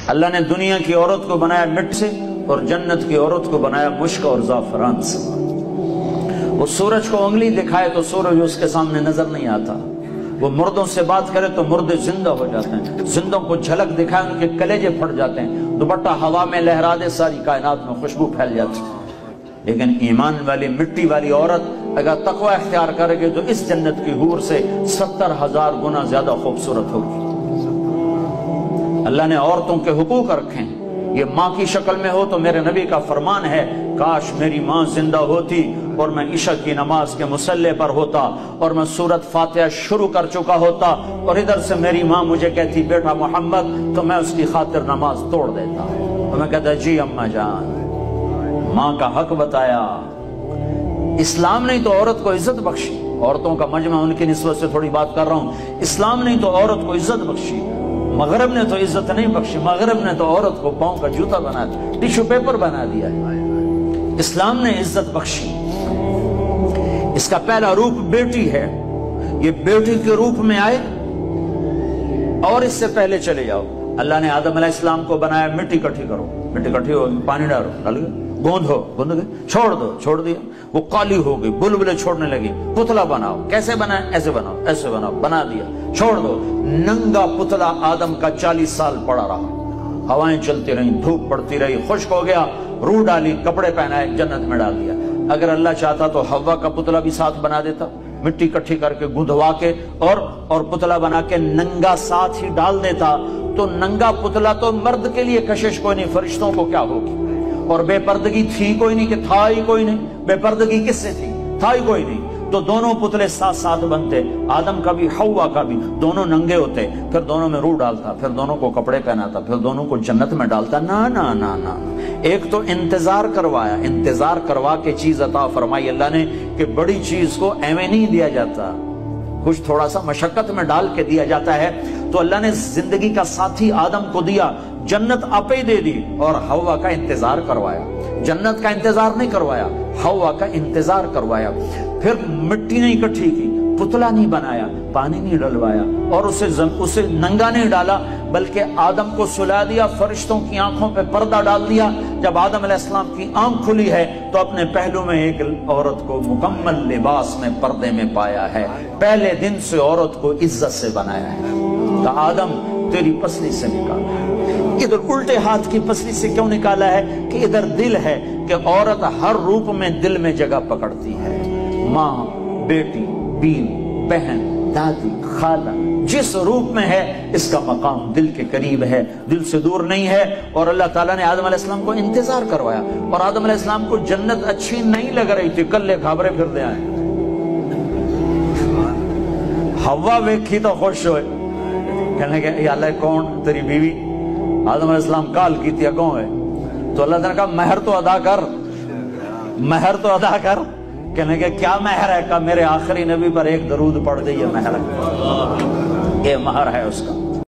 اللہ نے دنیا کی عورت کو بنایا مٹ سے اور جنت کی عورت کو بنایا مشک اور زعفران سے۔ وہ سورج کو انگلی دکھائے تو سورج اس کے سامنے نظر نہیں آتا، وہ مردوں سے بات کرے تو مردے زندہ ہو جاتے ہیں، زندوں کو جھلک دکھائے ان کے کلیجے پھٹ جاتے ہیں، دوپٹہ ہوا میں لہرا دے ساری کائنات میں خوشبو پھیل جاتی ہے۔ لیکن ایمان والی مٹی والی عورت اگر تقوی اختیار کرے گی تو اس جنت کی حور سے 70,000 گنا زیادہ خوبصورت ہوگی۔ اللہ نے عورتوں کے حقوق رکھے ہیں، یہ ماں کی شکل میں ہو تو میرے نبی کا فرمان ہے کاش میری ماں زندہ ہوتی اور میں عشاء کی نماز کے مصلی پر ہوتا اور میں سورۃ فاتحہ شروع کر چکا ہوتا اور ادھر سے میری ماں مجھے کہتی بیٹا محمد، تو میں اس کی خاطر نماز توڑ دیتا تو میں کہتا جی اماں جان۔ ماں کا حق بتایا۔ اسلام نے تو عورت کو عزت بخشی، عورتوں کا مجمع ان کی نسبت سے تھوڑی بات کر رہا ہوں، اسلام نے تو عورت کو عزت بخشی، مغرب نے تو عزت نہیں بخشی، مغرب نے تو عورت کو پاؤں کا جوتا بنا دیا، ٹیشو پیپر بنا دیا ہے۔ اسلام نے عزت بخشی۔ اس کا پہلا روپ بیٹی ہے، یہ بیٹی کے روپ میں آئے اور اس سے پہلے چلے جاؤ۔ اللہ نے آدم علیہ السلام کو بنایا مٹی کٹھی کرو، مٹی کٹھی ہو پانی ڈالو، ڈال گئے، گوندھو، گوندھ گئے، چھوڑ دو، چھوڑ دیا، وہ کالی ہو گئی، بلبلے چھوڑنے لگی، پتلا بناؤ، کیسے بنائے؟ ایسے بناؤ، ایسے بناؤ، بنا دیا، چھوڑ دو۔ ننگا پتلا آدم کا 40 سال پڑا رہا، ہوائیں چلتی رہیں، دھوپ پڑتی رہی، خشک ہو گیا، روح ڈالی، کپڑے پہنائے، جنت میں ڈال دیا۔ اگر اللہ چاہتا تو حوا کا پتلا بھی ساتھ بنا دیتا، مٹی کٹھی کر کے گندھوا کے اور پتلا بنا کے ننگا ساتھ ہی ڈال دیتا، تو ننگا پتلا تو مرد کے لیے کشش کوئی نہیں، فرشتوں کو کیا ہوگی؟ اور بے پردگی تھی کوئی نہیں کہ تھا ہی کوئی نہیں، بے پردگی کس سے تھی؟ تھا ہی کوئی نہیں، تو دونوں پتلے ساتھ ساتھ بنتے، آدم کا بھی حوا کا بھی، دونوں ننگے ہوتے، پھر دونوں میں روح ڈالتا، پھر دونوں کو کپڑے پہناتا، پھر دونوں کو جنت میں ڈالتا۔ نا نا نا نا، ایک تو انتظار کروایا، انتظار کروا کے چیز عطا فرمائی اللہ نے کہ بڑی چیز کو ایویں نہیں دیا جاتا، کچھ تھوڑا سا مشقت میں ڈال کے دیا جاتا ہے۔ تو اللہ نے زندگی کا ساتھی آدم کو دیا، جنت آپ ہی دے دی اور حوا کا انتظار کروایا، جنت کا انتظار نہیں کروایا، حوا کا انتظار کروایا۔ پھر مٹی نہیں اکٹھی کی، پتلا نہیں بنایا، پانی نہیں ڈلوایا اور اسے ننگا نہیں ڈالا، بلکہ آدم کو سلا دیا، فرشتوں کی آنکھوں پہ پردہ ڈال دیا۔ جب آدم علیہ السلام کی آنکھ کھلی ہے تو اپنے پہلو میں ایک عورت کو مکمل لباس میں پردے میں پایا ہے، پہلے دن سے عورت کو عزت سے بنایا ہے۔ کہ آدم تیری پسلی سے نکالا ہے، ادھر الٹے ہاتھ کی پسلی سے کیوں نکالا ہے؟ کہ ادھر دل ہے، کہ عورت ہر روپ میں دل میں جگہ پکڑتی ہے، ماں، بیٹی، بیوی، بہن، دادی، خالہ، جس روپ میں ہے اس کا مقام دل کے قریب ہے، دل سے دور نہیں ہے۔ اور اللہ تعالیٰ نے آدم علیہ السلام کو انتظار کروایا، اور آدم علیہ السلام کو جنت اچھی نہیں لگ رہی تھی، کلے گھابرے پھر دے آئے، حوا ویکھی تو خوش ہوئے، کہنے کہ یا اللہ کون تیری بیوی؟ آدم علیہ السلام کال کی تھی کون ہے؟ تو اللہ تعالیٰ نے کہا مہر تو ادا کر، مہر تو ادا کر۔ کہنے کہ کیا مہر ہے؟ کہا میرے آخری نبی پر ایک درود پڑھ دے، یہ مہر ہے، یہ مہر ہے اس کا۔